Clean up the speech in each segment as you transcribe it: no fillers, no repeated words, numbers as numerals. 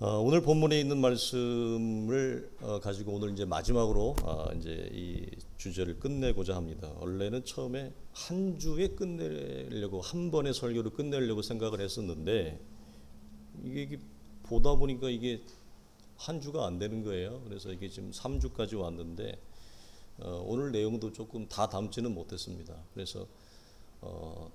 오늘 본문에 있는 말씀을 가지고 오늘 이제 마지막으로 이제 이 주제를 끝내고자 합니다. 원래는 처음에 한 주에 끝내려고 한 번의 설교를 끝내려고 생각을 했었는데 이게 보다 보니까 이게 한 주가 안 되는 거예요. 그래서 이게 지금 3주까지 왔는데 오늘 내용도 조금 다 담지는 못했습니다. 그래서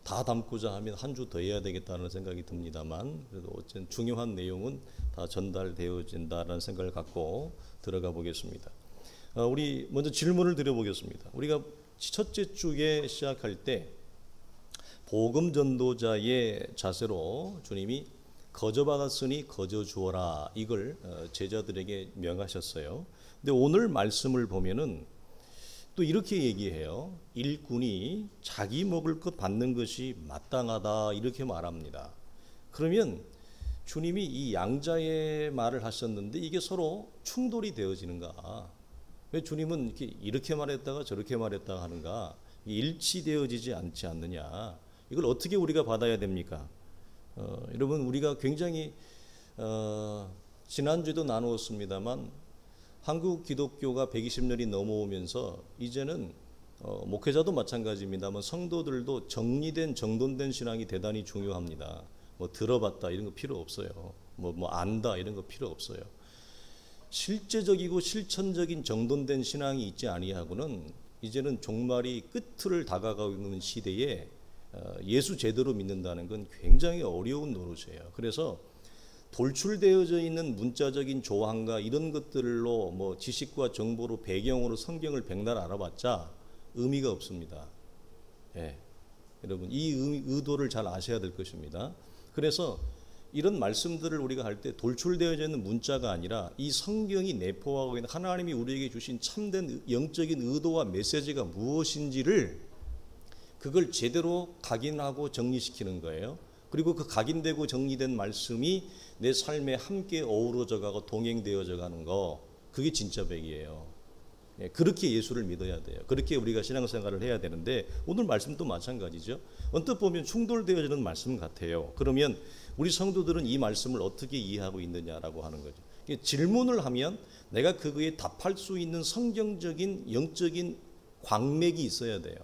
다 담고자 하면 한 주 더 해야 되겠다는 생각이 듭니다만 그래도 어쨌든 중요한 내용은 다 전달되어진다는 생각을 갖고 들어가 보겠습니다. 우리 먼저 질문을 드려보겠습니다. 우리가 첫째 주에 시작할 때 복음 전도자의 자세로 주님이 거저 받았으니 거저 주어라 이걸 제자들에게 명하셨어요. 근데 오늘 말씀을 보면은 또 이렇게 얘기해요. 일꾼이 자기 먹을 것 받는 것이 마땅하다 이렇게 말합니다. 그러면 주님이 이 양자의 말을 하셨는데 이게 서로 충돌이 되어지는가? 왜 주님은 이렇게 말했다가 저렇게 말했다가 하는가? 일치되어지지 않지 않느냐? 이걸 어떻게 우리가 받아야 됩니까? 여러분 우리가 굉장히 지난주에도 나누었습니다만 한국 기독교가 120년이 넘어오면서 이제는 목회자도 마찬가지입니다만 성도들도 정리된 정돈된 신앙이 대단히 중요합니다. 뭐 들어봤다 이런 거 필요 없어요. 뭐 안다 이런 거 필요 없어요. 실제적이고 실천적인 정돈된 신앙이 있지 아니하고는 이제는 종말이 끝을 다가가고 있는 시대에 예수 제대로 믿는다는 건 굉장히 어려운 노릇이에요. 그래서 돌출되어져 있는 문자적인 조항과 이런 것들로 뭐 지식과 정보로 배경으로 성경을 백날 알아봤자 의미가 없습니다. 예. 여러분 이 의도를 잘 아셔야 될 것입니다. 그래서 이런 말씀들을 우리가 할 때 돌출되어져 있는 문자가 아니라 이 성경이 내포하고 있는 하나님이 우리에게 주신 참된 영적인 의도와 메시지가 무엇인지를 그걸 제대로 각인하고 정리시키는 거예요. 그리고 그 각인되고 정리된 말씀이 내 삶에 함께 어우러져 가고 동행되어져 가는 거 그게 진짜 백이에요. 그렇게 예수를 믿어야 돼요. 그렇게 우리가 신앙생활을 해야 되는데 오늘 말씀도 마찬가지죠. 언뜻 보면 충돌되어지는 말씀 같아요. 그러면 우리 성도들은 이 말씀을 어떻게 이해하고 있느냐라고 하는 거죠. 질문을 하면 내가 그거에 답할 수 있는 성경적인 영적인 광맥이 있어야 돼요.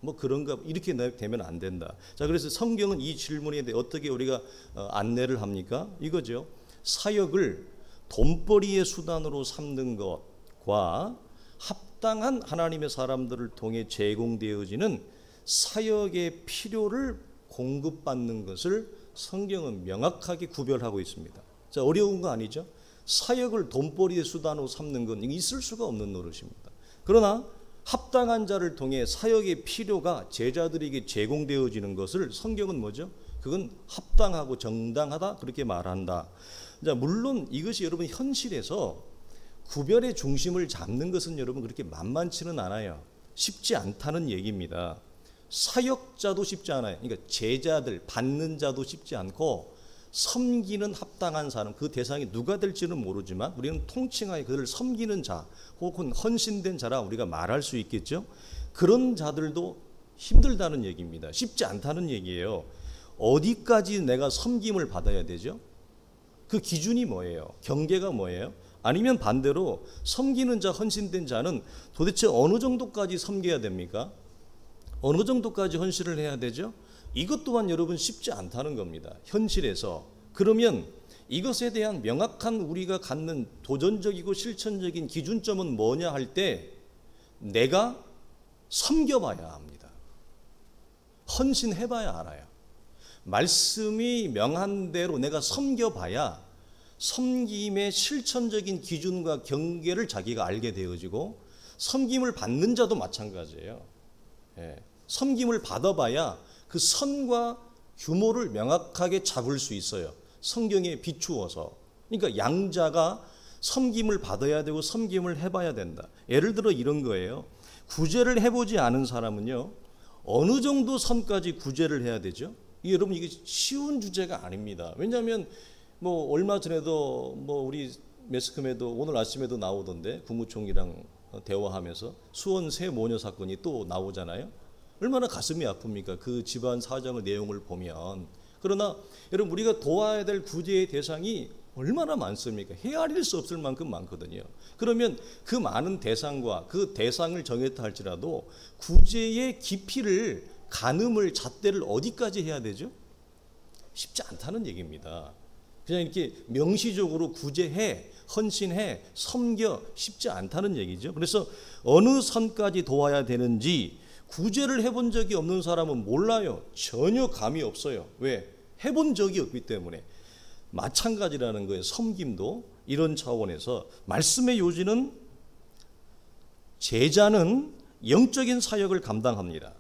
뭐 그런가 이렇게 되면 안 된다. 자, 그래서 성경은 이 질문에 대해 어떻게 우리가 안내를 합니까? 이거죠. 사역을 돈벌이의 수단으로 삼는 것과 합당한 하나님의 사람들을 통해 제공되어지는 사역의 필요를 공급받는 것을 성경은 명확하게 구별하고 있습니다. 자, 어려운 거 아니죠? 사역을 돈벌이의 수단으로 삼는 건 있을 수가 없는 노릇입니다. 그러나 합당한 자를 통해 사역의 필요가 제자들에게 제공되어지는 것을 성경은 뭐죠? 그건 합당하고 정당하다 그렇게 말한다. 자, 물론 이것이 여러분 현실에서 구별의 중심을 잡는 것은 여러분 그렇게 만만치는 않아요. 쉽지 않다는 얘기입니다. 사역자도 쉽지 않아요. 그러니까 제자들 받는 자도 쉽지 않고 섬기는 합당한 사람 그 대상이 누가 될지는 모르지만 우리는 통칭하여 그들을 섬기는 자 혹은 헌신된 자라 우리가 말할 수 있겠죠. 그런 자들도 힘들다는 얘기입니다. 쉽지 않다는 얘기예요. 어디까지 내가 섬김을 받아야 되죠? 그 기준이 뭐예요? 경계가 뭐예요? 아니면 반대로 섬기는 자 헌신된 자는 도대체 어느 정도까지 섬겨야 됩니까? 어느 정도까지 헌신을 해야 되죠? 이것 또한 여러분 쉽지 않다는 겁니다. 현실에서. 그러면 이것에 대한 명확한 우리가 갖는 도전적이고 실천적인 기준점은 뭐냐 할 때 내가 섬겨봐야 합니다. 헌신해봐야 알아요. 말씀이 명한 대로 내가 섬겨봐야 섬김의 실천적인 기준과 경계를 자기가 알게 되어지고 섬김을 받는 자도 마찬가지예요. 예. 섬김을 받아봐야 그 선과 규모를 명확하게 잡을 수 있어요. 성경에 비추어서. 그러니까 양자가 섬김을 받아야 되고 섬김을 해봐야 된다. 예를 들어 이런 거예요. 구제를 해보지 않은 사람은요. 어느 정도 선까지 구제를 해야 되죠? 여러분 이게 쉬운 주제가 아닙니다. 왜냐하면 뭐 얼마 전에도 뭐 우리 매스컴에도 오늘 아침에도 나오던데 국무총리랑 대화하면서 수원 새 모녀 사건이 또 나오잖아요. 얼마나 가슴이 아픕니까? 그 집안 사정의 내용을 보면. 그러나 여러분 우리가 도와야 될 구제의 대상이 얼마나 많습니까? 헤아릴 수 없을 만큼 많거든요. 그러면 그 많은 대상과 그 대상을 정했다 할지라도 구제의 깊이를, 가늠을, 잣대를 어디까지 해야 되죠? 쉽지 않다는 얘기입니다. 그냥 이렇게 명시적으로 구제해, 헌신해, 섬겨 쉽지 않다는 얘기죠. 그래서 어느 선까지 도와야 되는지 구제를 해본 적이 없는 사람은 몰라요. 전혀 감이 없어요. 왜? 해본 적이 없기 때문에. 마찬가지라는 거예요. 섬김도 이런 차원에서 말씀의 요지는 제자는 영적인 사역을 감당합니다.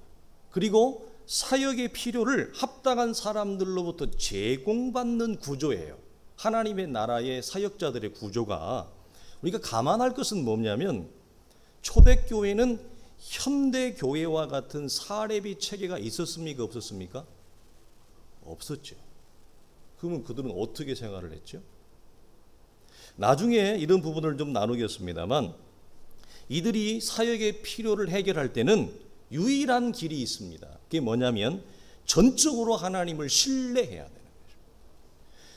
그리고 사역의 필요를 합당한 사람들로부터 제공받는 구조예요. 하나님의 나라의 사역자들의 구조가 우리가 감안할 것은 뭐냐면 초대교회는 현대교회와 같은 사례비 체계가 있었습니까? 없었습니까? 없었죠. 그러면 그들은 어떻게 생활을 했죠? 나중에 이런 부분을 좀 나누겠습니다만 이들이 사역의 필요를 해결할 때는 유일한 길이 있습니다. 그게 뭐냐면 전적으로 하나님을 신뢰해야 되는 거죠.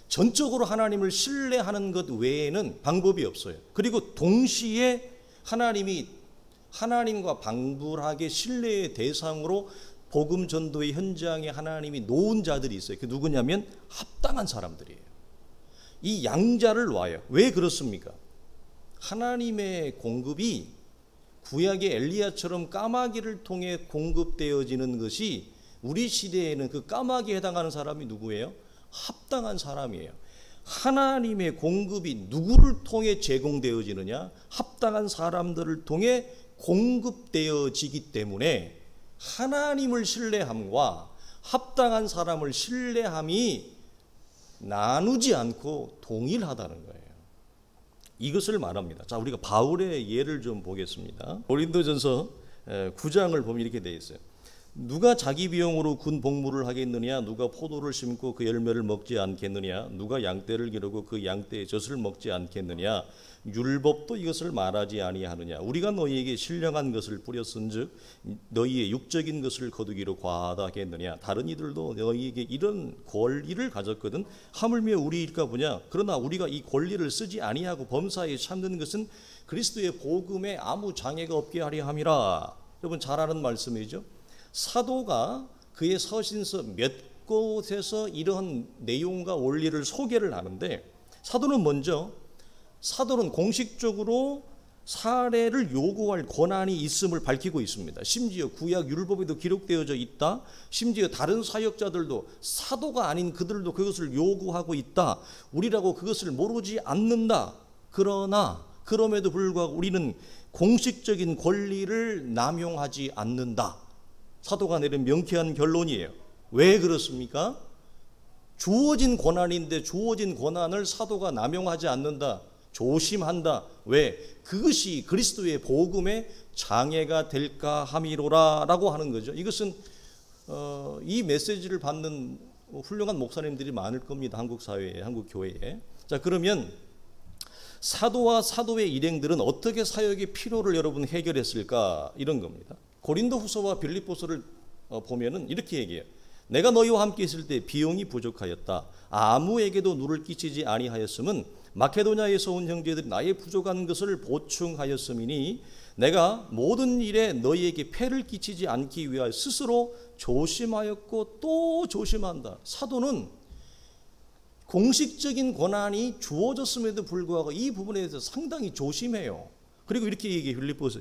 전적으로 하나님을 신뢰하는 것 외에는 방법이 없어요. 그리고 동시에 하나님과 방불하게 신뢰의 대상으로 복음 전도의 현장에 하나님이 놓은 자들이 있어요. 그 누구냐면 합당한 사람들이에요. 이 양자를 놔요. 왜 그렇습니까? 하나님의 공급이 구약의 엘리야처럼 까마귀를 통해 공급되어지는 것이 우리 시대에는 그 까마귀에 해당하는 사람이 누구예요? 합당한 사람이에요. 하나님의 공급이 누구를 통해 제공되어지느냐? 합당한 사람들을 통해 공급되어지기 때문에 하나님을 신뢰함과 합당한 사람을 신뢰함이 나누지 않고 동일하다는 거예요. 이것을 말합니다. 자, 우리가 바울의 예를 좀 보겠습니다. 고린도전서 9장을 보면 이렇게 되어 있어요. 누가 자기 비용으로 군 복무를 하겠느냐? 누가 포도를 심고 그 열매를 먹지 않겠느냐? 누가 양떼를 기르고 그 양떼의 젖을 먹지 않겠느냐? 율법도 이것을 말하지 아니하느냐? 우리가 너희에게 신령한 것을 뿌렸은즉 너희의 육적인 것을 거두기로 과하다 하겠느냐? 다른 이들도 너희에게 이런 권리를 가졌거든 하물며 우리일까 보냐? 그러나 우리가 이 권리를 쓰지 아니하고 범사에 참는 것은 그리스도의 복음에 아무 장애가 없게 하려 함이라. 여러분 잘 아는 말씀이죠. 사도가 그의 서신서 몇 곳에서 이러한 내용과 원리를 소개를 하는데 사도는 공식적으로 사례를 요구할 권한이 있음을 밝히고 있습니다. 심지어 구약 율법에도 기록되어져 있다. 심지어 다른 사역자들도 사도가 아닌 그들도 그것을 요구하고 있다. 우리라고 그것을 모르지 않는다. 그럼에도 불구하고 우리는 공식적인 권리를 남용하지 않는다. 사도가 내린 명쾌한 결론이에요. 왜 그렇습니까? 주어진 권한인데 주어진 권한을 사도가 남용하지 않는다. 조심한다. 왜? 그것이 그리스도의 복음에 장애가 될까 함이로라 라고 하는 거죠. 이것은 이 메시지를 받는 훌륭한 목사님들이 많을 겁니다. 한국 사회에, 한국 교회에. 자, 그러면 사도와 사도의 일행들은 어떻게 사역의 필요를 여러분 해결했을까? 이런 겁니다. 고린도후서와 빌립보서를 보면은 이렇게 얘기해요. 내가 너희와 함께 있을 때 비용이 부족하였다. 아무에게도 누를 끼치지 아니하였음은 마케도냐에서 온 형제들이 나의 부족한 것을 보충하였음이니 내가 모든 일에 너희에게 폐를 끼치지 않기 위하여 스스로 조심하였고 또 조심한다. 사도는 공식적인 권한이 주어졌음에도 불구하고 이 부분에 대해서 상당히 조심해요. 그리고 이렇게 얘기해.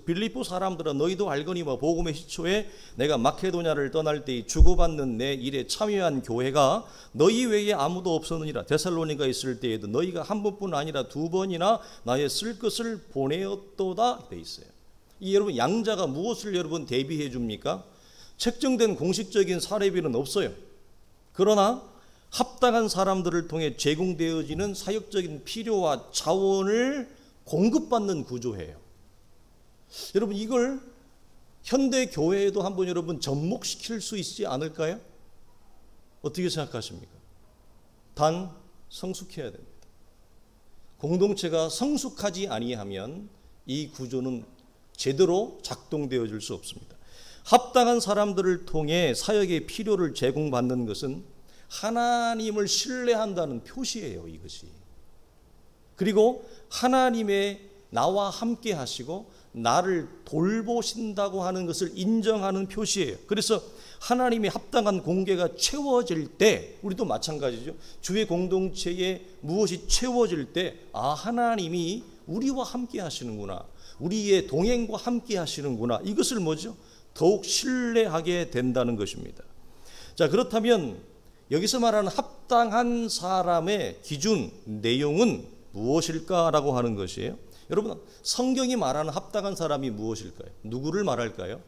빌립보 사람들아 너희도 알거니와 복음의 시초에 내가 마케도냐를 떠날 때 주고받는 내 일에 참여한 교회가 너희 외에 아무도 없었느니라. 데살로니가 있을 때에도 너희가 한 번뿐 아니라 두 번이나 나의 쓸 것을 보내었도다 돼 있어요. 이 여러분 양자가 무엇을 여러분 대비해 줍니까? 책정된 공식적인 사례비는 없어요. 그러나 합당한 사람들을 통해 제공되어지는 사역적인 필요와 자원을 공급받는 구조예요. 여러분 이걸 현대 교회에도 한번 여러분 접목시킬 수 있지 않을까요? 어떻게 생각하십니까? 단 성숙해야 됩니다. 공동체가 성숙하지 아니하면 이 구조는 제대로 작동되어질 수 없습니다. 합당한 사람들을 통해 사역의 필요를 제공받는 것은 하나님을 신뢰한다는 표시예요. 이것이 그리고 하나님의 나와 함께 하시고 나를 돌보신다고 하는 것을 인정하는 표시예요. 그래서 하나님이 합당한 공개가 채워질 때, 우리도 마찬가지죠. 주의 공동체에 무엇이 채워질 때, 아, 하나님이 우리와 함께 하시는구나, 우리의 동행과 함께 하시는구나, 이것을 뭐죠? 더욱 신뢰하게 된다는 것입니다. 자, 그렇다면 여기서 말하는 합당한 사람의 기준, 내용은 무엇일까라고 하는 것이에요. 여러분, 성경이 말하는 합당한 사람이 무엇일까요? 누구를 말할까요?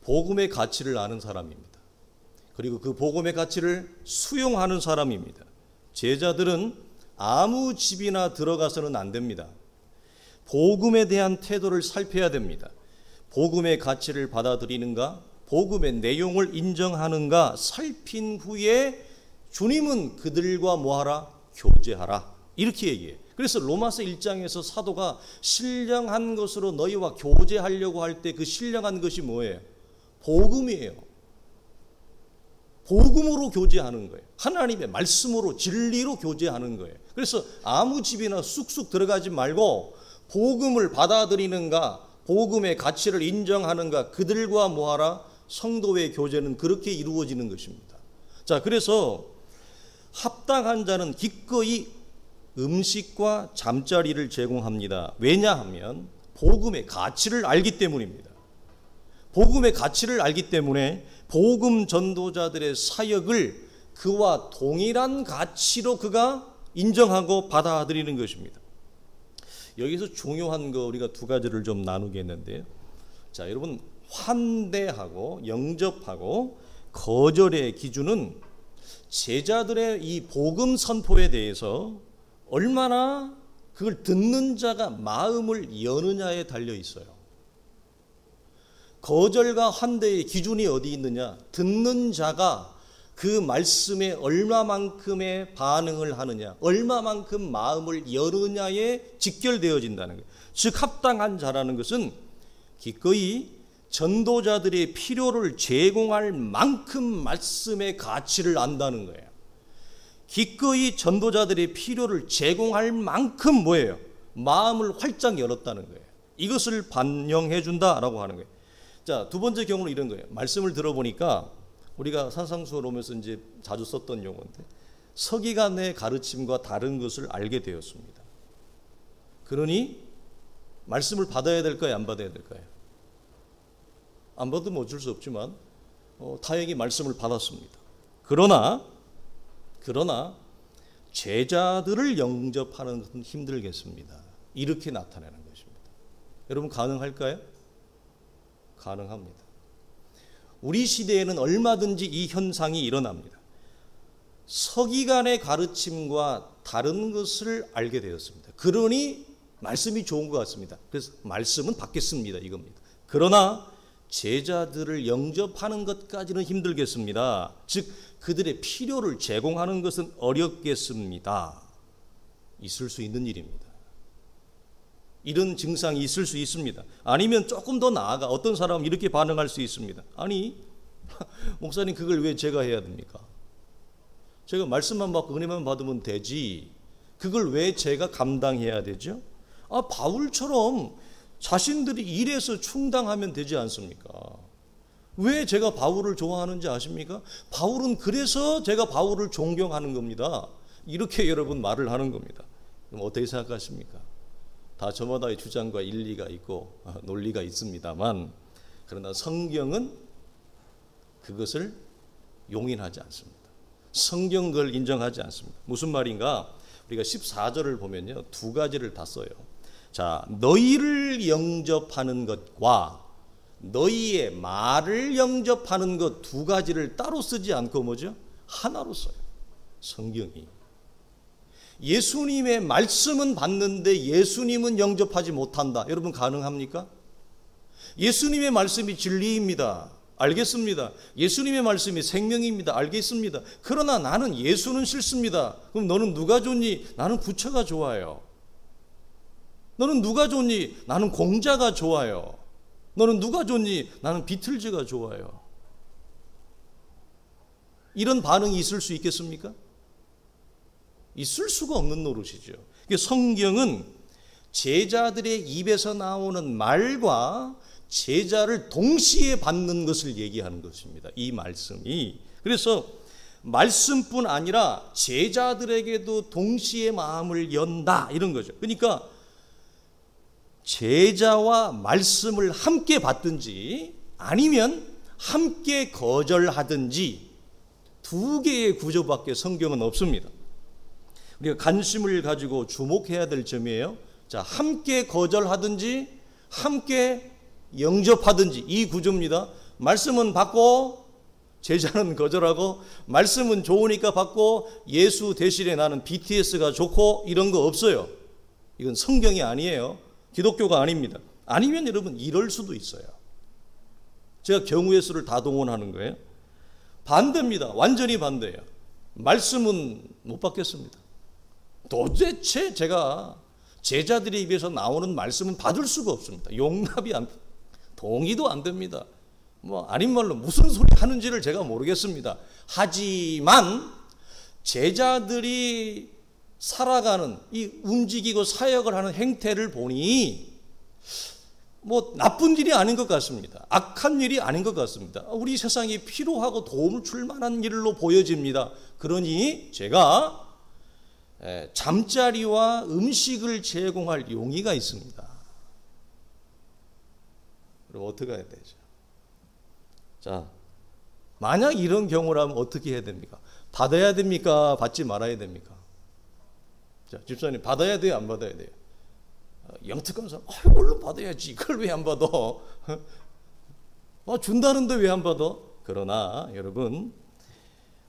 복음의 가치를 아는 사람입니다. 그리고 그 복음의 가치를 수용하는 사람입니다. 제자들은 아무 집이나 들어가서는 안 됩니다. 복음에 대한 태도를 살펴야 됩니다. 복음의 가치를 받아들이는가, 복음의 내용을 인정하는가 살핀 후에 주님은 그들과 뭐하라? 교제하라, 이렇게 얘기해요. 그래서 로마서 1장에서 사도가 신령한 것으로 너희와 교제하려고 할 때 그 신령한 것이 뭐예요? 복음이에요. 복음으로 교제하는 거예요. 하나님의 말씀으로, 진리로 교제하는 거예요. 그래서 아무 집이나 쑥쑥 들어가지 말고 복음을 받아들이는가, 복음의 가치를 인정하는가, 그들과 뭐하라? 성도의 교제는 그렇게 이루어지는 것입니다. 자, 그래서 합당한 자는 기꺼이 음식과 잠자리를 제공합니다. 왜냐하면 복음의 가치를 알기 때문입니다. 복음의 가치를 알기 때문에 복음 전도자들의 사역을 그와 동일한 가치로 그가 인정하고 받아들이는 것입니다. 여기서 중요한 거 우리가 두 가지를 좀 나누겠는데요. 자, 여러분, 환대하고 영접하고 거절의 기준은 제자들의 이 복음 선포에 대해서 얼마나 그걸 듣는 자가 마음을 여느냐에 달려 있어요. 거절과 환대의 기준이 어디 있느냐? 듣는 자가 그 말씀에 얼마만큼의 반응을 하느냐, 얼마만큼 마음을 여느냐에 직결되어진다는 거예요. 즉, 합당한 자라는 것은 기꺼이 전도자들의 필요를 제공할 만큼 말씀의 가치를 안다는 거예요. 기꺼이 전도자들의 필요를 제공할 만큼 뭐예요? 마음을 활짝 열었다는 거예요. 이것을 반영해 준다라고 하는 거예요. 자, 두 번째 경우는 이런 거예요. 말씀을 들어보니까 우리가 산상수훈 오면서 이제 자주 썼던 용어인데, 서기관의 가르침과 다른 것을 알게 되었습니다. 그러니 말씀을 받아야 될까요? 안 받아야 될까요? 안 받으면 어쩔 수 없지만 다행히 말씀을 받았습니다. 그러나 제자들을 영접하는 것은 힘들겠습니다. 이렇게 나타내는 것입니다. 여러분, 가능할까요? 가능합니다. 우리 시대에는 얼마든지 이 현상이 일어납니다. 서기관의 가르침과 다른 것을 알게 되었습니다. 그러니 말씀이 좋은 것 같습니다. 그래서 말씀은 받겠습니다, 이겁니다. 그러나 제자들을 영접하는 것까지는 힘들겠습니다. 즉, 그들의 필요를 제공하는 것은 어렵겠습니다. 있을 수 있는 일입니다. 이런 증상이 있을 수 있습니다. 아니면 조금 더 나아가 어떤 사람은 이렇게 반응할 수 있습니다. 아니, 목사님, 그걸 왜 제가 해야 됩니까? 제가 말씀만 받고 은혜만 받으면 되지, 그걸 왜 제가 감당해야 되죠? 아, 바울처럼 자신들이 일해서 충당하면 되지 않습니까? 왜 제가 바울을 좋아하는지 아십니까? 바울은 그래서 제가 바울을 존경하는 겁니다. 이렇게 여러분 말을 하는 겁니다. 그럼 어떻게 생각하십니까? 다 저마다의 주장과 일리가 있고 논리가 있습니다만, 그러나 성경은 그것을 용인하지 않습니다. 성경 그걸 인정하지 않습니다. 무슨 말인가? 우리가 14절을 보면요, 두 가지를 다 써요. 자, 너희를 영접하는 것과 너희의 말을 영접하는 것, 두 가지를 따로 쓰지 않고 뭐죠? 하나로 써요, 성경이. 예수님의 말씀은 받는데 예수님은 영접하지 못한다. 여러분, 가능합니까? 예수님의 말씀이 진리입니다. 알겠습니다. 예수님의 말씀이 생명입니다. 알겠습니다. 그러나 나는 예수는 싫습니다. 그럼 너는 누가 좋니? 나는 부처가 좋아요. 너는 누가 좋니? 나는 공자가 좋아요. 너는 누가 좋니? 나는 비틀즈가 좋아요. 이런 반응이 있을 수 있겠습니까? 있을 수가 없는 노릇이죠. 성경은 제자들의 입에서 나오는 말과 제자를 동시에 받는 것을 얘기하는 것입니다. 이 말씀이. 그래서 말씀뿐 아니라 제자들에게도 동시에 마음을 연다 이런 거죠. 그러니까 제자와 말씀을 함께 받든지 아니면 함께 거절하든지 두 개의 구조밖에 성경은 없습니다. 우리가 관심을 가지고 주목해야 될 점이에요. 자, 함께 거절하든지 함께 영접하든지 이 구조입니다. 말씀은 받고 제자는 거절하고, 말씀은 좋으니까 받고 예수 대신에 나는 BTS가 좋고 이런 거 없어요. 이건 성경이 아니에요. 기독교가 아닙니다. 아니면 여러분 이럴 수도 있어요. 제가 경우의 수를 다 동원하는 거예요. 반대입니다. 완전히 반대예요. 말씀은 못 받겠습니다. 도대체 제가 제자들의 입에서 나오는 말씀은 받을 수가 없습니다. 용납이 안, 동의도 안 됩니다. 아닌 말로 무슨 소리 하는지를 제가 모르겠습니다. 하지만 제자들이 살아가는 이 움직이고 사역을 하는 행태를 보니 나쁜 일이 아닌 것 같습니다. 악한 일이 아닌 것 같습니다. 우리 세상이 필요하고 도움을 줄 만한 일로 보여집니다. 그러니 제가 잠자리와 음식을 제공할 용의가 있습니다. 그럼 어떻게 해야 되죠? 자, 만약 이런 경우라면 어떻게 해야 됩니까? 받아야 됩니까? 받지 말아야 됩니까? 자, 집사님 받아야 돼요? 안 받아야 돼요? 영특한 사람, 물론 받아야지. 그걸 왜 안 받아? 준다는데 왜 안 받아? 그러나 여러분,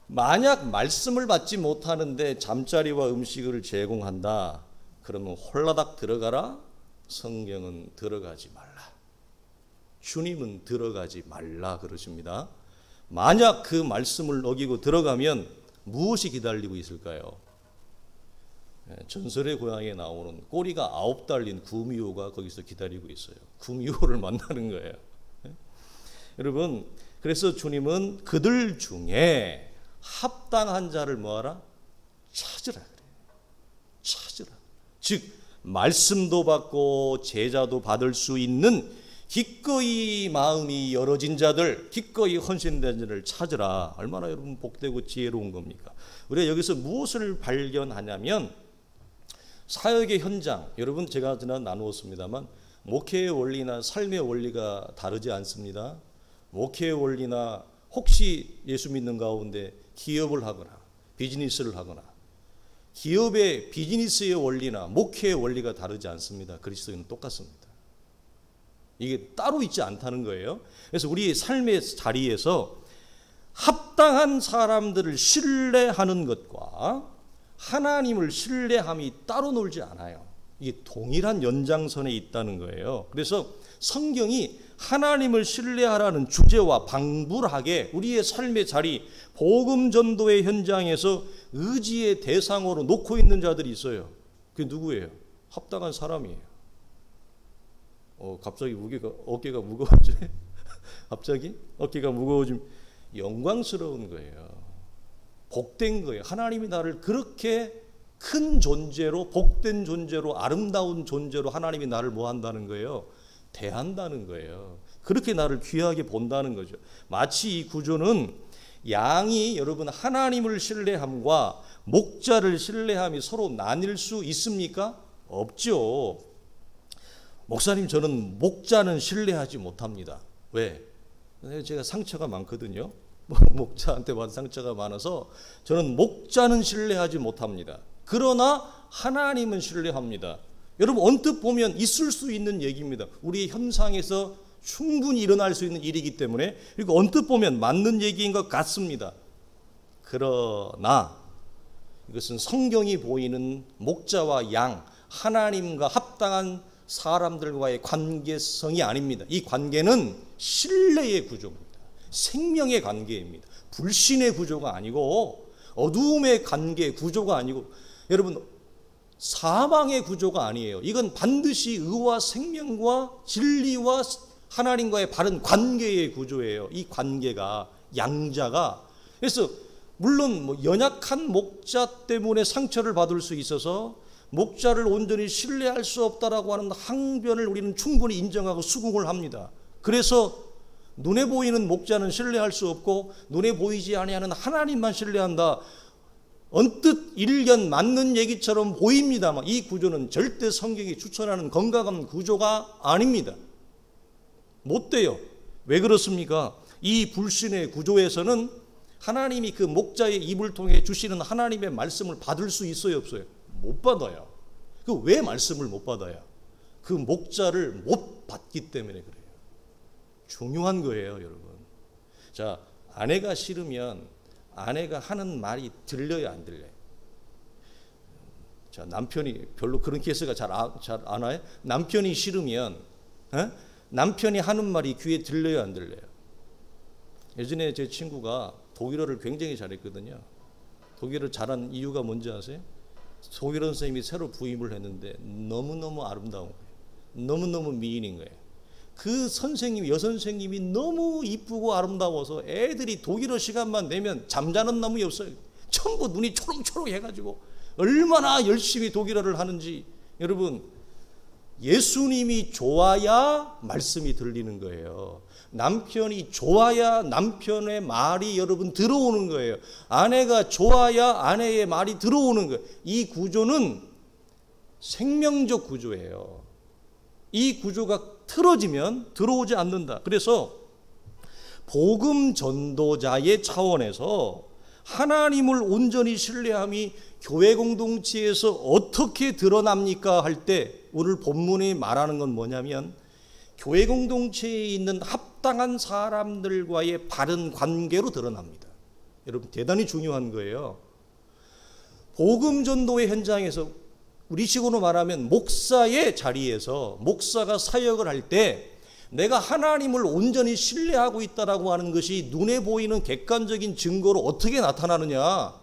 만약 말씀을 받지 못하는데 잠자리와 음식을 제공한다. 그러면 홀라닥 들어가라. 성경은 들어가지 말라. 주님은 들어가지 말라 그러십니다. 만약 그 말씀을 어기고 들어가면 무엇이 기다리고 있을까요? 전설의 고향에 나오는 꼬리가 9 달린 구미호가 거기서 기다리고 있어요. 구미호를 만나는 거예요. 여러분, 그래서 주님은 그들 중에 합당한 자를 뭐하라? 찾으라 그래요. 찾으라. 즉 말씀도 받고 제자도 받을 수 있는 기꺼이 마음이 열어진 자들, 기꺼이 헌신된 자를 찾으라. 얼마나 여러분 복되고 지혜로운 겁니까? 우리가 여기서 무엇을 발견하냐면 사역의 현장, 여러분 제가 지난 나누었습니다만 목회의 원리나 삶의 원리가 다르지 않습니다. 목회의 원리나 혹시 예수 믿는 가운데 기업을 하거나 비즈니스를 하거나 기업의 비즈니스의 원리나 목회의 원리가 다르지 않습니다. 그리스도인은 똑같습니다. 이게 따로 있지 않다는 거예요. 그래서 우리 삶의 자리에서 합당한 사람들을 신뢰하는 것과 하나님을 신뢰함이 따로 놀지 않아요. 이게 동일한 연장선에 있다는 거예요. 그래서 성경이 하나님을 신뢰하라는 주제와 방불하게 우리의 삶의 자리, 복음 전도의 현장에서 의지의 대상으로 놓고 있는 자들이 있어요. 그게 누구예요? 합당한 사람이에요. 갑자기 어깨가 무거워지? 갑자기 어깨가 무거워지면 영광스러운 거예요. 복된 거예요. 하나님이 나를 그렇게 큰 존재로, 복된 존재로, 아름다운 존재로 하나님이 나를 뭐 한다는 거예요? 대한다는 거예요. 그렇게 나를 귀하게 본다는 거죠. 마치 이 구조는 양이 여러분 하나님을 신뢰함과 목자를 신뢰함이 서로 나뉠 수 있습니까? 없죠. 목사님, 저는 목자는 신뢰하지 못합니다. 왜? 제가 상처가 많거든요. 목자한테 받은 상처가 많아서 저는 목자는 신뢰하지 못합니다. 그러나 하나님은 신뢰합니다. 여러분 언뜻 보면 있을 수 있는 얘기입니다. 우리 현상에서 충분히 일어날 수 있는 일이기 때문에, 그리고 언뜻 보면 맞는 얘기인 것 같습니다. 그러나 이것은 성경이 보이는 목자와 양, 하나님과 합당한 사람들과의 관계성이 아닙니다. 이 관계는 신뢰의 구조입니다. 생명의 관계입니다. 불신의 구조가 아니고 어두움의 관계 구조가 아니고 여러분 사망의 구조가 아니에요. 이건 반드시 의와 생명과 진리와 하나님과의 바른 관계의 구조예요. 이 관계가 양자가, 그래서 물론 뭐 연약한 목자 때문에 상처를 받을 수 있어서 목자를 온전히 신뢰할 수 없다라고 하는 항변을 우리는 충분히 인정하고 수긍을 합니다. 그래서 눈에 보이는 목자는 신뢰할 수 없고 눈에 보이지 아니하는 하나님만 신뢰한다. 언뜻 일견 맞는 얘기처럼 보입니다만 이 구조는 절대 성경이 추천하는 건강한 구조가 아닙니다. 못 돼요. 왜 그렇습니까? 이 불신의 구조에서는 하나님이 그 목자의 입을 통해 주시는 하나님의 말씀을 받을 수 있어요, 없어요? 못 받아요. 그 왜 말씀을 못 받아요? 그 목자를 못 받기 때문에 그래요. 중요한 거예요, 여러분. 자, 아내가 싫으면 아내가 하는 말이 들려요, 안 들려요? 자, 남편이 별로 그런 케이스가 잘 안 와요? 남편이 싫으면 남편이 하는 말이 귀에 들려요, 안 들려요? 예전에 제 친구가 독일어를 굉장히 잘했거든요. 독일어를 잘한 이유가 뭔지 아세요? 독일어 선생님이 새로 부임을 했는데 너무너무 아름다운 거예요. 너무너무 미인인 거예요. 그 선생님, 여선생님이 너무 이쁘고 아름다워서 애들이 독일어 시간만 내면 잠자는 놈이 없어요. 전부 눈이 초롱초롱 해가지고 얼마나 열심히 독일어를 하는지. 여러분, 예수님이 좋아야 말씀이 들리는 거예요. 남편이 좋아야 남편의 말이 여러분 들어오는 거예요. 아내가 좋아야 아내의 말이 들어오는 거예요. 이 구조는 생명적 구조예요. 이 구조가 틀어지면 들어오지 않는다. 그래서 복음 전도자의 차원에서 하나님을 온전히 신뢰함이 교회 공동체에서 어떻게 드러납니까? 할 때 오늘 본문이 말하는 건 뭐냐면 교회 공동체에 있는 합당한 사람들과의 바른 관계로 드러납니다. 여러분, 대단히 중요한 거예요. 복음 전도의 현장에서 우리식으로 말하면 목사의 자리에서 목사가 사역을 할 때 내가 하나님을 온전히 신뢰하고 있다라고 하는 것이 눈에 보이는 객관적인 증거로 어떻게 나타나느냐?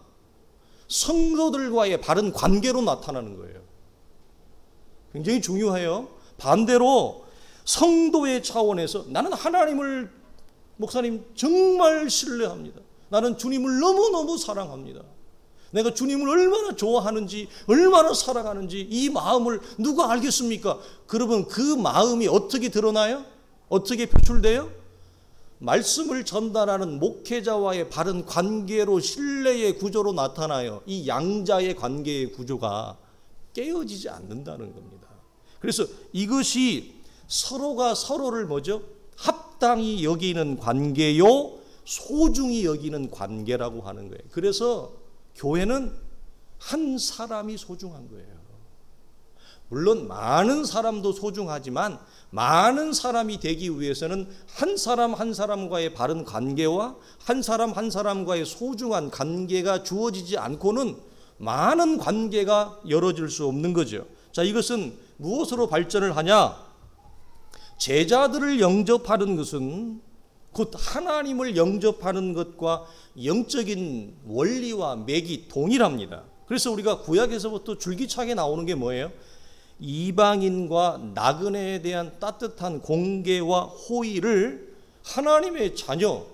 성도들과의 바른 관계로 나타나는 거예요. 굉장히 중요해요. 반대로 성도의 차원에서 나는 하나님을, 목사님 정말 신뢰합니다. 나는 주님을 너무너무 사랑합니다. 내가 주님을 얼마나 좋아하는지, 얼마나 사랑하는지 이 마음을 누가 알겠습니까? 그러면 그 마음이 어떻게 드러나요? 어떻게 표출돼요? 말씀을 전달하는 목회자와의 바른 관계로, 신뢰의 구조로 나타나요. 이 양자의 관계의 구조가 깨어지지 않는다는 겁니다. 그래서 이것이 서로가 서로를 뭐죠? 합당히 여기는 관계요, 소중히 여기는 관계라고 하는 거예요. 그래서 교회는 한 사람이 소중한 거예요. 물론 많은 사람도 소중하지만 많은 사람이 되기 위해서는 한 사람 한 사람과의 바른 관계와 한 사람 한 사람과의 소중한 관계가 주어지지 않고는 많은 관계가 열어질 수 없는 거죠. 자, 이것은 무엇으로 발전을 하냐? 제자들을 영접하는 것은 곧 하나님을 영접하는 것과 영적인 원리와 맥이 동일합니다. 그래서 우리가 구약에서부터 줄기차게 나오는 게 뭐예요? 이방인과 나그네에 대한 따뜻한 공개와 호의를 하나님의 자녀가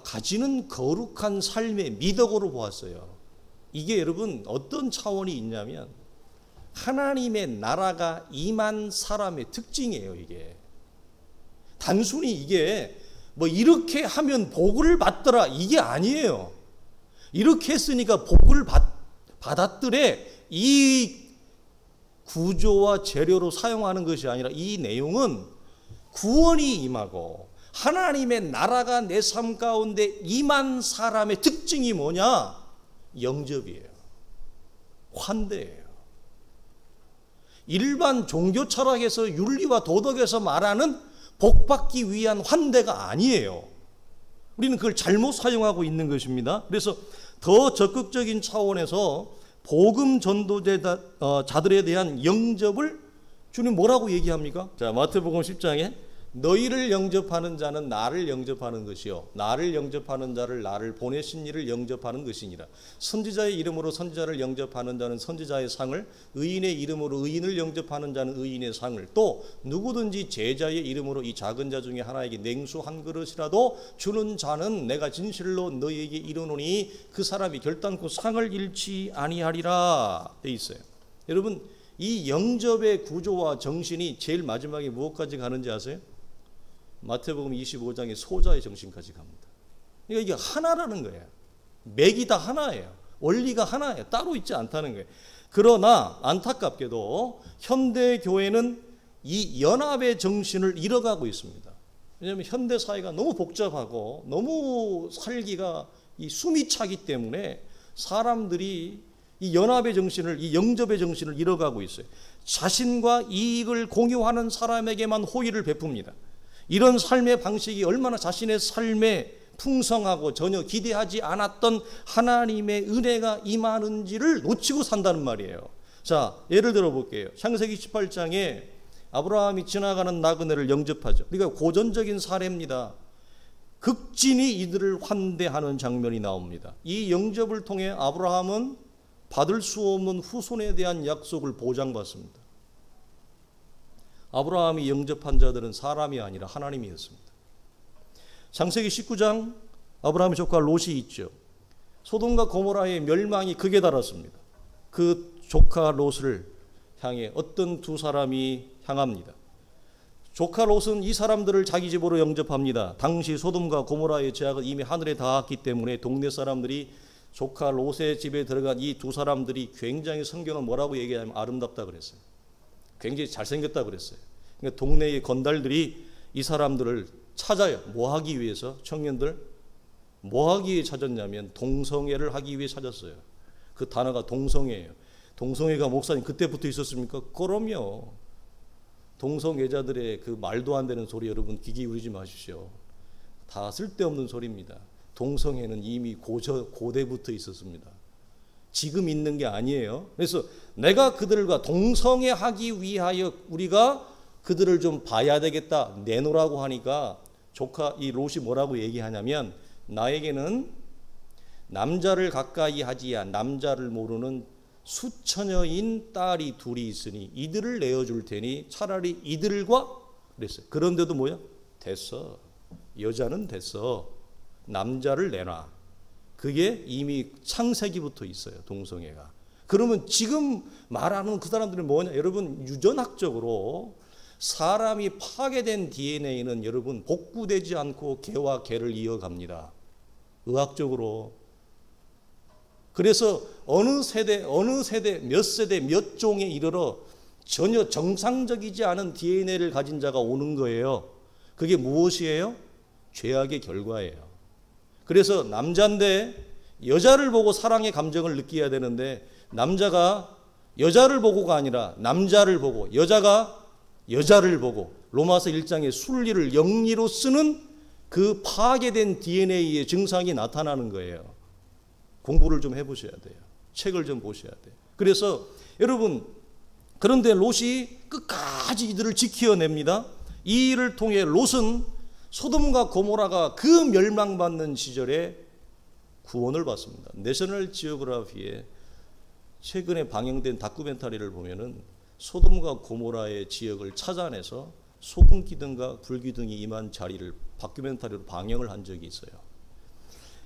가지는 거룩한 삶의 미덕으로 보았어요. 이게 여러분 어떤 차원이 있냐면 하나님의 나라가 임한 사람의 특징이에요. 이게 단순히 이게 뭐 이렇게 하면 복을 받더라 이게 아니에요. 이렇게 했으니까 복을 받았더래 이 구조와 재료로 사용하는 것이 아니라 이 내용은 구원이 임하고 하나님의 나라가 내 삶 가운데 임한 사람의 특징이 뭐냐? 영접이에요. 환대예요. 일반 종교 철학에서 윤리와 도덕에서 말하는 복받기 위한 환대가 아니에요. 우리는 그걸 잘못 사용하고 있는 것입니다. 그래서 더 적극적인 차원에서 복음 전도자들에 대한 영접을 주님 뭐라고 얘기합니까? 자, 마태복음 10장에 너희를 영접하는 자는 나를 영접하는 것이요 나를 영접하는 자를 나를 보내신 이를 영접하는 것이니라. 선지자의 이름으로 선지자를 영접하는 자는 선지자의 상을, 의인의 이름으로 의인을 영접하는 자는 의인의 상을, 또 누구든지 제자의 이름으로 이 작은 자 중에 하나에게 냉수 한 그릇이라도 주는 자는 내가 진실로 너희에게 이르노니 그 사람이 결단코 상을 잃지 아니하리라 돼 있어요. 여러분, 이 영접의 구조와 정신이 제일 마지막에 무엇까지 가는지 아세요? 마태복음 25장의 소자의 정신까지 갑니다. 그러니까 이게 하나라는 거예요. 맥이 다 하나예요. 원리가 하나예요. 따로 있지 않다는 거예요. 그러나 안타깝게도 현대 교회는 이 연합의 정신을 잃어가고 있습니다. 왜냐하면 현대 사회가 너무 복잡하고 너무 살기가 이 숨이 차기 때문에 사람들이 이 연합의 정신을, 이 영접의 정신을 잃어가고 있어요. 자신과 이익을 공유하는 사람에게만 호의를 베풉니다. 이런 삶의 방식이 얼마나 자신의 삶에 풍성하고 전혀 기대하지 않았던 하나님의 은혜가 임하는지를 놓치고 산다는 말이에요. 자, 예를 들어 볼게요. 창세기 18장에 아브라함이 지나가는 나그네를 영접하죠. 그러니까 고전적인 사례입니다. 극진히 이들을 환대하는 장면이 나옵니다. 이 영접을 통해 아브라함은 받을 수 없는 후손에 대한 약속을 보장받습니다. 아브라함이 영접한 자들은 사람이 아니라 하나님이었습니다. 창세기 19장 아브라함의 조카 롯이 있죠. 소돔과 고모라의 멸망이 극에 달았습니다. 그 조카 롯을 향해 어떤 두 사람이 향합니다. 조카 롯은 이 사람들을 자기 집으로 영접합니다. 당시 소돔과 고모라의 죄악은 이미 하늘에 닿았기 때문에 동네 사람들이 조카 롯의 집에 들어간 이 두 사람들이 굉장히 성경은 뭐라고 얘기하면 아름답다 그랬어요. 굉장히 잘생겼다 그랬어요. 그러니까 동네의 건달들이 이 사람들을 찾아요. 뭐 하기 위해서? 청년들 뭐 하기 위해 찾았냐면 동성애를 하기 위해 찾았어요. 그 단어가 동성애예요. 동성애가 목사님 그때부터 있었습니까? 그럼요. 동성애자들의 그 말도 안 되는 소리 여러분 귀 기울이지 마십시오. 다 쓸데없는 소리입니다. 동성애는 이미 고대부터 있었습니다. 지금 있는 게 아니에요. 그래서 내가 그들과 동성애하기 위하여 우리가 그들을 좀 봐야 되겠다 내놓으라고 하니까 조카 이 롯이 뭐라고 얘기하냐면 나에게는 남자를 가까이 하지야 남자를 모르는 수처녀인 딸이 둘이 있으니 이들을 내어줄 테니 차라리 이들과 그랬어요. 그런데도 뭐야? 됐어. 여자는 됐어. 남자를 내놔. 그게 이미 창세기부터 있어요. 동성애가. 그러면 지금 말하는 그 사람들은 뭐냐? 여러분 유전학적으로 사람이 파괴된 DNA는 여러분 복구되지 않고 개와 개를 이어갑니다. 의학적으로. 그래서 어느 세대 몇 종에 이르러 전혀 정상적이지 않은 DNA를 가진 자가 오는 거예요. 그게 무엇이에요? 죄악의 결과예요. 그래서 남자인데 여자를 보고 사랑의 감정을 느껴야 되는데 남자가 여자를 보고가 아니라 남자를 보고 여자가 여자를 보고 로마서 1장의 순리를 영리로 쓰는 그 파괴된 DNA의 증상이 나타나는 거예요. 공부를 좀 해보셔야 돼요. 책을 좀 보셔야 돼요. 그래서 여러분 그런데 롯이 끝까지 이들을 지켜냅니다. 이 일을 통해 롯은 소돔과 고모라가 그 멸망받는 시절에 구원을 받습니다. 내셔널 지오그래피에 최근에 방영된 다큐멘터리를 보면은 소돔과 고모라의 지역을 찾아내서 소금 기둥과 불기둥이 임한 자리를 다큐멘터리로 방영을 한 적이 있어요.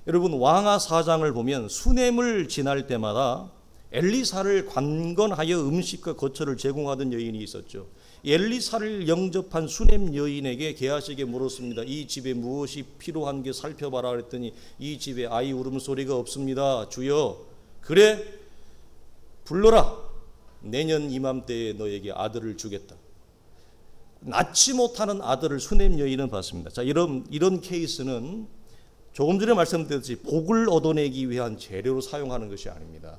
여러분 왕하 4장을 보면 수넴을 지날 때마다 엘리사를 관건하여 음식과 거처를 제공하던 여인이 있었죠. 엘리사를 영접한 수넴 여인에게 게하시에게 물었습니다. 이 집에 무엇이 필요한 게 살펴봐라 그랬더니 이 집에 아이 울음소리가 없습니다. 주여 그래 불러라. 내년 이맘때에 너에게 아들을 주겠다. 낳지 못하는 아들을 수넴 여인은 받습니다. 자, 이런 케이스는 조금 전에 말씀드렸듯이 복을 얻어내기 위한 재료로 사용하는 것이 아닙니다.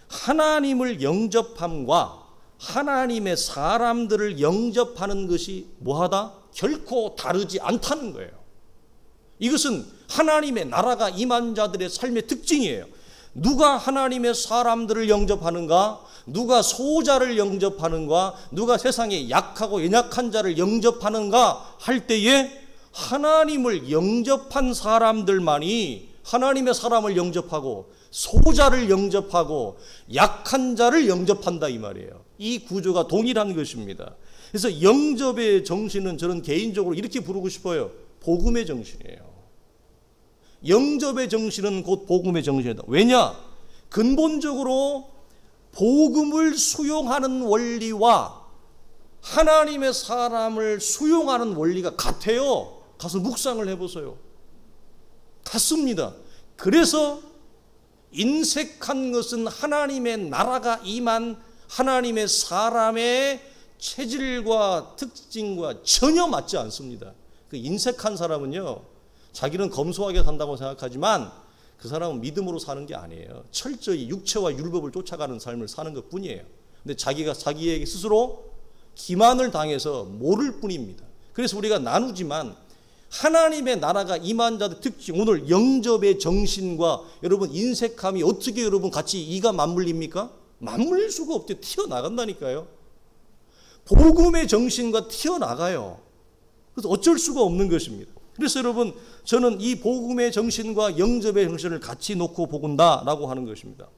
하나님을 영접함과 하나님의 사람들을 영접하는 것이 뭐하다? 결코 다르지 않다는 거예요. 이것은 하나님의 나라가 임한 자들의 삶의 특징이에요. 누가 하나님의 사람들을 영접하는가? 누가 소자를 영접하는가, 누가 세상에 약하고 연약한 자를 영접하는가 할 때에 하나님을 영접한 사람들만이 하나님의 사람을 영접하고 소자를 영접하고 약한 자를 영접한다 이 말이에요. 이 구조가 동일한 것입니다. 그래서 영접의 정신은 저는 개인적으로 이렇게 부르고 싶어요. 복음의 정신이에요. 영접의 정신은 곧 복음의 정신이다. 왜냐? 근본적으로 복음을 수용하는 원리와 하나님의 사람을 수용하는 원리가 같아요. 가서 묵상을 해보세요. 같습니다. 그래서 인색한 것은 하나님의 나라가 임한 하나님의 사람의 체질과 특징과 전혀 맞지 않습니다. 그 인색한 사람은요, 자기는 검소하게 산다고 생각하지만 그 사람은 믿음으로 사는 게 아니에요. 철저히 육체와 율법을 쫓아가는 삶을 사는 것 뿐이에요. 근데 자기가 자기에게 스스로 기만을 당해서 모를 뿐입니다. 그래서 우리가 나누지만 하나님의 나라가 임한 자들 특징, 오늘 영접의 정신과 여러분 인색함이 어떻게 여러분 같이 이가 맞물립니까? 맞물릴 수가 없대요. 튀어나간다니까요. 복음의 정신과 튀어나가요. 그래서 어쩔 수가 없는 것입니다. 그래서 여러분 저는 이 복음의 정신과 영접의 정신을 같이 놓고 보건다라고 하는 것입니다.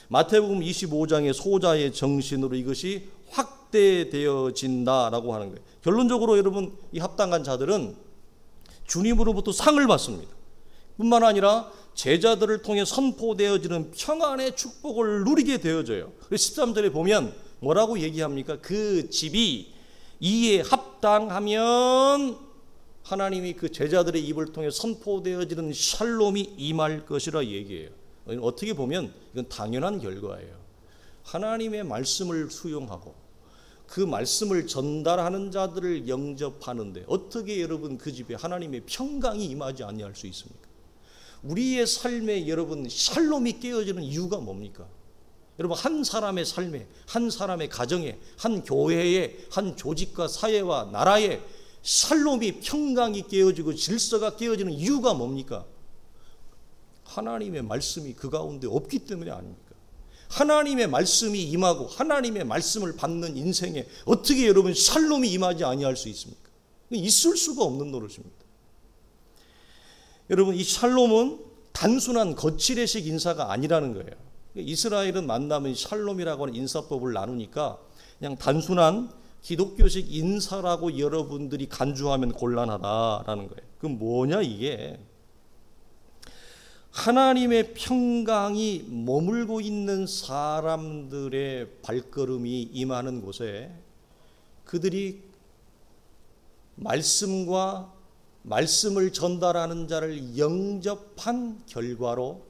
마태복음 25장의 소자의 정신으로 이것이 확대되어진다라고 하는 거예요. 결론적으로 여러분 이 합당한 자들은 주님으로부터 상을 받습니다. 뿐만 아니라 제자들을 통해 선포되어지는 평안의 축복을 누리게 되어져요. 13절에 보면 뭐라고 얘기합니까? 그 집이 이에 합당하면 하나님이 그 제자들의 입을 통해 선포되어지는 샬롬이 임할 것이라 얘기해요. 어떻게 보면 이건 당연한 결과예요. 하나님의 말씀을 수용하고 그 말씀을 전달하는 자들을 영접하는데 어떻게 여러분 그 집에 하나님의 평강이 임하지 아니할 수 있습니까? 우리의 삶에 여러분 샬롬이 깨어지는 이유가 뭡니까? 여러분 한 사람의 삶에, 한 사람의 가정에, 한 교회에, 한 조직과 사회와 나라에 샬롬이 평강이 깨어지고 질서가 깨어지는 이유가 뭡니까? 하나님의 말씀이 그 가운데 없기 때문이 아닙니까? 하나님의 말씀이 임하고 하나님의 말씀을 받는 인생에 어떻게 여러분 샬롬이 임하지 아니할 수 있습니까? 있을 수가 없는 노릇입니다. 여러분 이 샬롬은 단순한 거칠애식 인사가 아니라는 거예요. 이스라엘은 만나면 샬롬이라고 하는 인사법을 나누니까 그냥 단순한 기독교식 인사라고 여러분들이 간주하면 곤란하다라는 거예요. 그럼 뭐냐 이게? 하나님의 평강이 머물고 있는 사람들의 발걸음이 임하는 곳에 그들이 말씀과 말씀을 전달하는 자를 영접한 결과로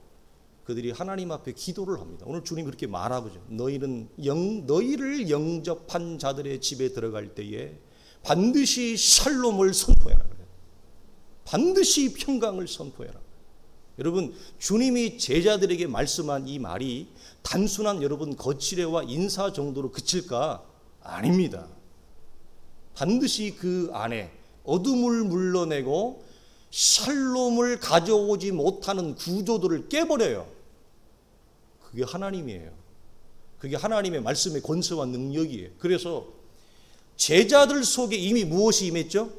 그들이 하나님 앞에 기도를 합니다. 오늘 주님이 그렇게 말하고죠. 너희를 영접한 자들의 집에 들어갈 때에 반드시 샬롬을 선포해라. 반드시 평강을 선포해라. 여러분 주님이 제자들에게 말씀한 이 말이 단순한 여러분 거칠애와 인사 정도로 그칠까? 아닙니다. 반드시 그 안에 어둠을 물러내고 샬롬을 가져오지 못하는 구조들을 깨버려요. 그게 하나님이에요. 그게 하나님의 말씀의 권세와 능력이에요. 그래서 제자들 속에 이미 무엇이 임했죠?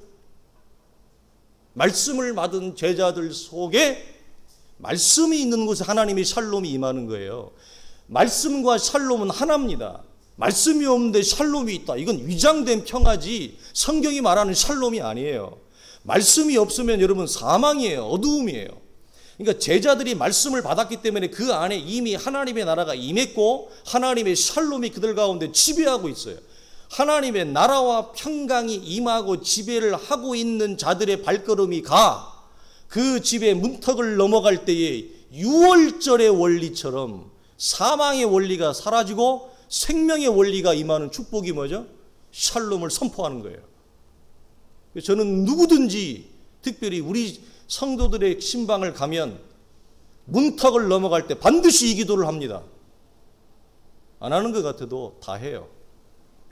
말씀을 받은 제자들 속에 말씀이 있는 곳에 하나님의 샬롬이 임하는 거예요. 말씀과 샬롬은 하나입니다. 말씀이 없는데 샬롬이 있다. 이건 위장된 평화지 성경이 말하는 샬롬이 아니에요. 말씀이 없으면 여러분 사망이에요. 어두움이에요. 그러니까 제자들이 말씀을 받았기 때문에 그 안에 이미 하나님의 나라가 임했고 하나님의 샬롬이 그들 가운데 지배하고 있어요. 하나님의 나라와 평강이 임하고 지배를 하고 있는 자들의 발걸음이 그 집의 문턱을 넘어갈 때에 유월절의 원리처럼 사망의 원리가 사라지고 생명의 원리가 임하는 축복이 뭐죠? 샬롬을 선포하는 거예요. 저는 누구든지 특별히 우리 성도들의 신방을 가면 문턱을 넘어갈 때 반드시 이 기도를 합니다. 안 하는 것 같아도 다 해요.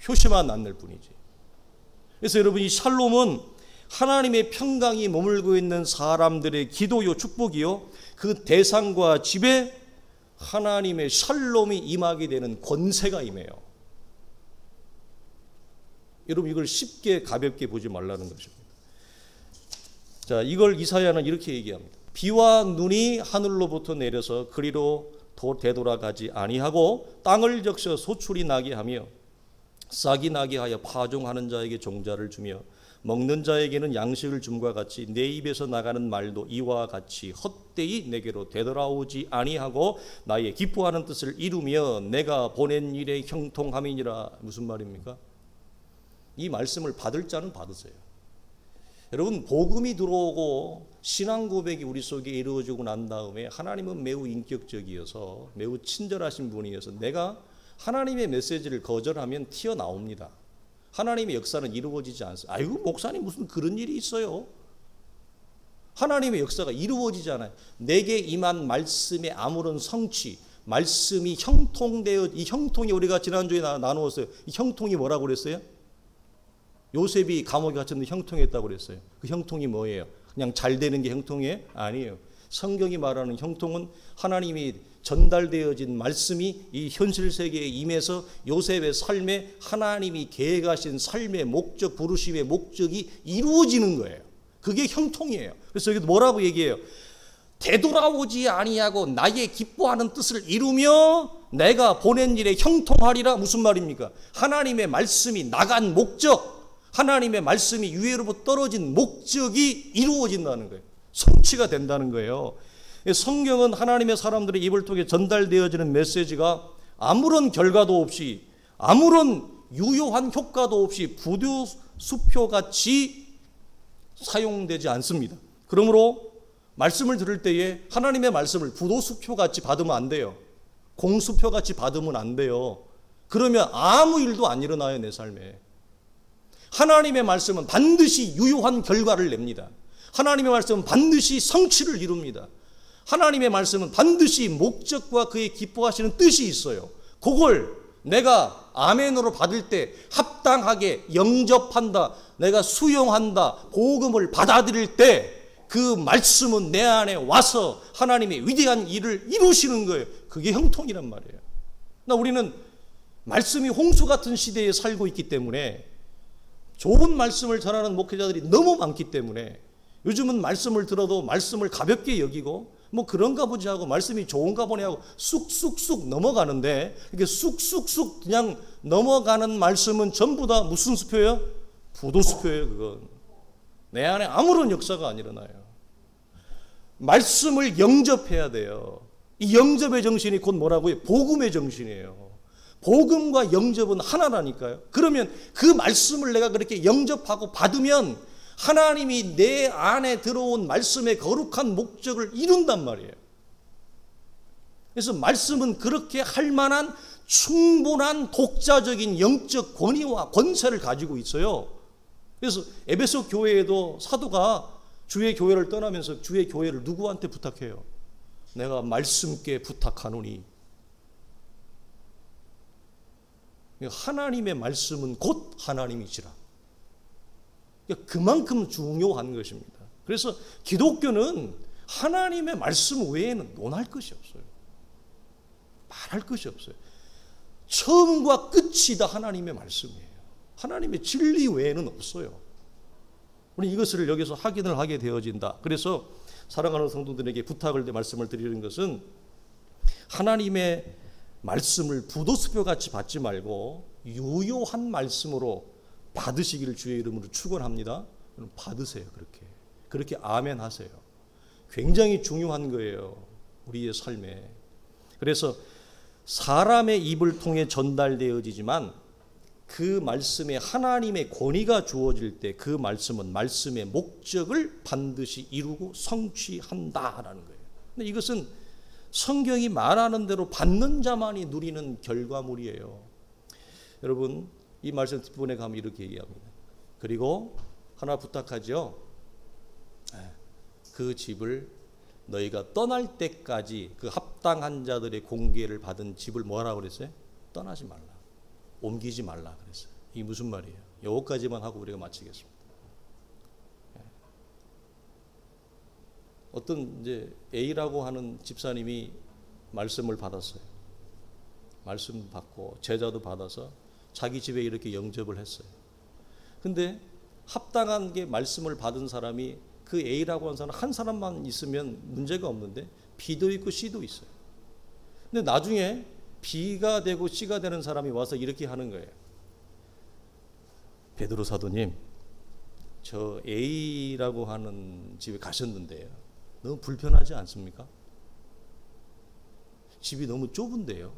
표시만 않을 뿐이지. 그래서 여러분 이 샬롬은 하나님의 평강이 머물고 있는 사람들의 기도요 축복이요 그 대상과 집에 하나님의 샬롬이 임하게 되는 권세가 임해요. 여러분 이걸 쉽게 가볍게 보지 말라는 것입니다. 자, 이걸 이사야는 이렇게 얘기합니다. 비와 눈이 하늘로부터 내려서 그리로 되돌아가지 아니하고 땅을 적셔 소출이 나게 하며 싹이 나게 하여 파종하는 자에게 종자를 주며 먹는 자에게는 양식을 줌과 같이 내 입에서 나가는 말도 이와 같이 헛되이 내게로 되돌아오지 아니하고 나의 기뻐하는 뜻을 이루며 내가 보낸 일에 형통함이니라. 무슨 말입니까? 이 말씀을 받을 자는 받으세요. 여러분 복음이 들어오고 신앙 고백이 우리 속에 이루어지고 난 다음에 하나님은 매우 인격적이어서 매우 친절하신 분이어서 내가 하나님의 메시지를 거절하면 튀어나옵니다. 하나님의 역사는 이루어지지 않습니다. 아이고 목사님 무슨 그런 일이 있어요. 하나님의 역사가 이루어지지 않아요. 내게 임한 말씀의 아무런 성취, 말씀이 형통되어, 이 형통이 우리가 지난주에 나누었어요. 이 형통이 뭐라고 그랬어요? 요셉이 감옥에 갇혔는데 형통했다고 그랬어요. 그 형통이 뭐예요? 그냥 잘 되는 게 형통이에요? 아니에요. 성경이 말하는 형통은 하나님이 전달되어진 말씀이 이 현실 세계에 임해서 요셉의 삶에 하나님이 계획하신 삶의 목적, 부르심의 목적이 이루어지는 거예요. 그게 형통이에요. 그래서 여기 뭐라고 얘기해요? 되돌아오지 아니하고 나의 기뻐하는 뜻을 이루며 내가 보낸 일에 형통하리라. 무슨 말입니까? 하나님의 말씀이 나간 목적, 하나님의 말씀이 위에로부터 떨어진 목적이 이루어진다는 거예요. 성취가 된다는 거예요. 성경은 하나님의 사람들의 입을 통해 전달되어지는 메시지가 아무런 결과도 없이 아무런 유효한 효과도 없이 부두수표같이 사용되지 않습니다. 그러므로 말씀을 들을 때에 하나님의 말씀을 부도수표같이 받으면 안 돼요. 공수표같이 받으면 안 돼요. 그러면 아무 일도 안 일어나요, 내 삶에. 하나님의 말씀은 반드시 유효한 결과를 냅니다. 하나님의 말씀은 반드시 성취를 이룹니다. 하나님의 말씀은 반드시 목적과 그의 기뻐하시는 뜻이 있어요. 그걸 내가 아멘으로 받을 때 합당하게 영접한다, 내가 수용한다, 복음을 받아들일 때 그 말씀은 내 안에 와서 하나님의 위대한 일을 이루시는 거예요. 그게 형통이란 말이에요. 우리는 말씀이 홍수 같은 시대에 살고 있기 때문에 좋은 말씀을 전하는 목회자들이 너무 많기 때문에 요즘은 말씀을 들어도 말씀을 가볍게 여기고 뭐 그런가 보지 하고 말씀이 좋은가 보네 하고 쑥쑥쑥 넘어가는데 이렇게 쑥쑥쑥 그냥 넘어가는 말씀은 전부 다 무슨 수표예요? 부도수표예요. 그건 내 안에 아무런 역사가 안 일어나요. 말씀을 영접해야 돼요. 이 영접의 정신이 곧 뭐라고요? 복음의 정신이에요. 복음과 영접은 하나라니까요. 그러면 그 말씀을 내가 그렇게 영접하고 받으면 하나님이 내 안에 들어온 말씀의 거룩한 목적을 이룬단 말이에요. 그래서 말씀은 그렇게 할 만한 충분한 독자적인 영적 권위와 권세를 가지고 있어요. 그래서 에베소 교회에도 사도가 주의 교회를 떠나면서 주의 교회를 누구한테 부탁해요? 내가 말씀께 부탁하노니. 하나님의 말씀은 곧 하나님이시라. 그만큼 중요한 것입니다. 그래서 기독교는 하나님의 말씀 외에는 논할 것이 없어요. 말할 것이 없어요. 처음과 끝이 다 하나님의 말씀이에요. 하나님의 진리 외에는 없어요. 우리 이것을 여기서 확인을 하게 되어진다. 그래서 사랑하는 성도들에게 부탁을 말씀을 드리는 것은 하나님의 말씀을 부도수표같이 받지 말고 유효한 말씀으로 받으시기를 주의 이름으로 축원합니다. 받으세요. 그렇게 아멘 하세요. 굉장히 중요한 거예요. 우리의 삶에. 그래서 사람의 입을 통해 전달되어지지만 그 말씀에 하나님의 권위가 주어질 때 그 말씀은 말씀의 목적을 반드시 이루고 성취한다라는 거예요. 근데 이것은 성경이 말하는 대로 받는 자만이 누리는 결과물이에요. 여러분 이 말씀 뒷부분에 가면 이렇게 얘기합니다. 그리고 하나 부탁하죠. 그 집을 너희가 떠날 때까지 그 합당한 자들의 공개를 받은 집을 뭐라고 그랬어요? 떠나지 말라. 옮기지 말라 그랬어요. 이게 무슨 말이에요? 여기까지만 하고 우리가 마치겠습니다. 어떤 이제 A라고 하는 집사님이 말씀을 받았어요. 말씀 받고 제자도 받아서 자기 집에 이렇게 영접을 했어요. 근데 합당한 게 말씀을 받은 사람이 그 A라고 하는 사람 한 사람만 있으면 문제가 없는데 B도 있고 C도 있어요. 근데 나중에 B가 되고 C가 되는 사람이 와서 이렇게 하는 거예요. 베드로 사도님, 저 A라고 하는 집에 가셨는데요. 너무 불편하지 않습니까? 집이 너무 좁은데요.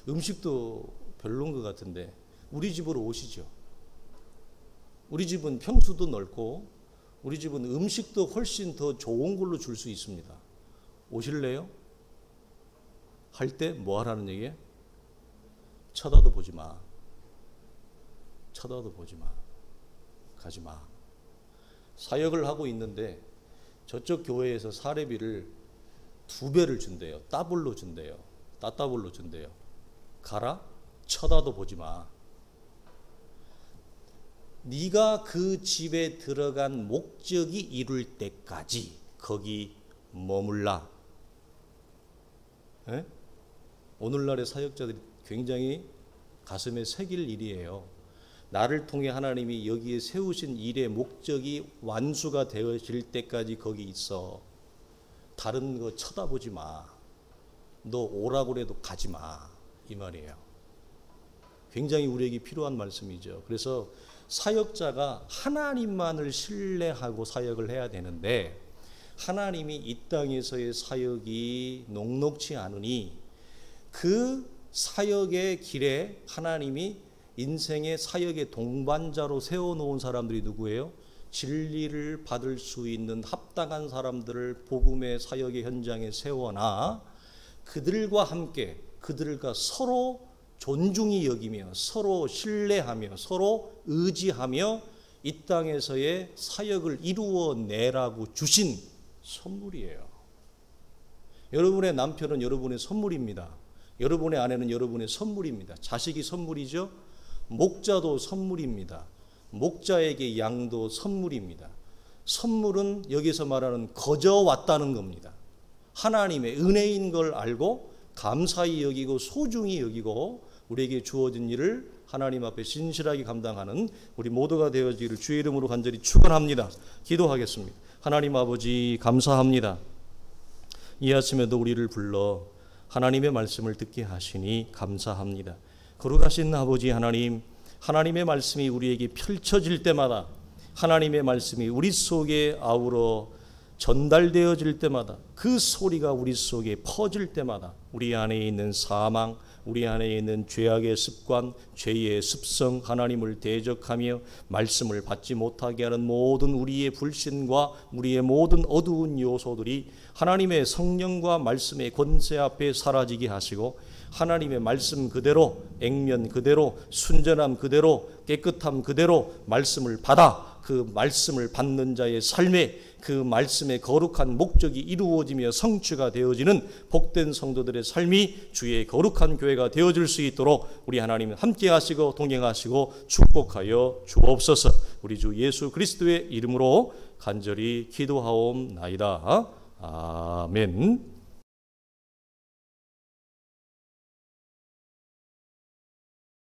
음식도 별로인 것 같은데 우리 집으로 오시죠. 우리 집은 평수도 넓고 우리 집은 음식도 훨씬 더 좋은 걸로 줄 수 있습니다. 오실래요? 할 때 뭐 하라는 얘기예요? 쳐다도 보지 마. 쳐다도 보지 마. 가지 마. 사역을 하고 있는데 저쪽 교회에서 사례비를 2배를 준대요. 더블로 준대요. 따따블로 준대요. 가라? 쳐다도 보지 마. 네가 그 집에 들어간 목적이 이룰 때까지 거기 머물라. 에? 오늘날의 사역자들이 굉장히 가슴에 새길 일이에요. 나를 통해 하나님이 여기에 세우신 일의 목적이 완수가 되어질 때까지 거기 있어. 다른 거 쳐다보지 마. 너 오라고 해도 가지 마. 이 말이에요. 굉장히 우리에게 필요한 말씀이죠. 그래서 사역자가 하나님만을 신뢰하고 사역을 해야 되는데 하나님이 이 땅에서의 사역이 녹록지 않으니 그 사역의 길에 하나님이 인생의 사역의 동반자로 세워놓은 사람들이 누구예요? 진리를 받을 수 있는 합당한 사람들을 복음의 사역의 현장에 세워놔 그들과 함께 그들과 서로 존중히 여기며 서로 신뢰하며 서로 의지하며 이 땅에서의 사역을 이루어내라고 주신 선물이에요. 여러분의 남편은 여러분의 선물입니다. 여러분의 아내는 여러분의 선물입니다. 자식이 선물이죠. 목자도 선물입니다. 목자에게 양도 선물입니다. 선물은 여기서 말하는 거저 왔다는 겁니다. 하나님의 은혜인 걸 알고 감사히 여기고 소중히 여기고 우리에게 주어진 일을 하나님 앞에 신실하게 감당하는 우리 모두가 되어지기를 주의 이름으로 간절히 축원합니다. 기도하겠습니다. 하나님 아버지 감사합니다. 이 아침에도 우리를 불러 하나님의 말씀을 듣게 하시니 감사합니다. 거룩하신 아버지 하나님, 하나님의 말씀이 우리에게 펼쳐질 때마다 하나님의 말씀이 우리 속에 아우러 전달되어질 때마다 그 소리가 우리 속에 퍼질 때마다 우리 안에 있는 사망, 우리 안에 있는 죄악의 습관, 죄의 습성, 하나님을 대적하며 말씀을 받지 못하게 하는 모든 우리의 불신과 우리의 모든 어두운 요소들이 하나님의 성령과 말씀의 권세 앞에 사라지게 하시고 하나님의 말씀 그대로, 액면 그대로, 순전함 그대로, 깨끗함 그대로 말씀을 받아 그 말씀을 받는 자의 삶에 그 말씀의 거룩한 목적이 이루어지며 성취가 되어지는 복된 성도들의 삶이 주의 거룩한 교회가 되어질 수 있도록 우리 하나님 함께 하시고 동행하시고 축복하여 주옵소서. 우리 주 예수 그리스도의 이름으로 간절히 기도하옵나이다. 아멘.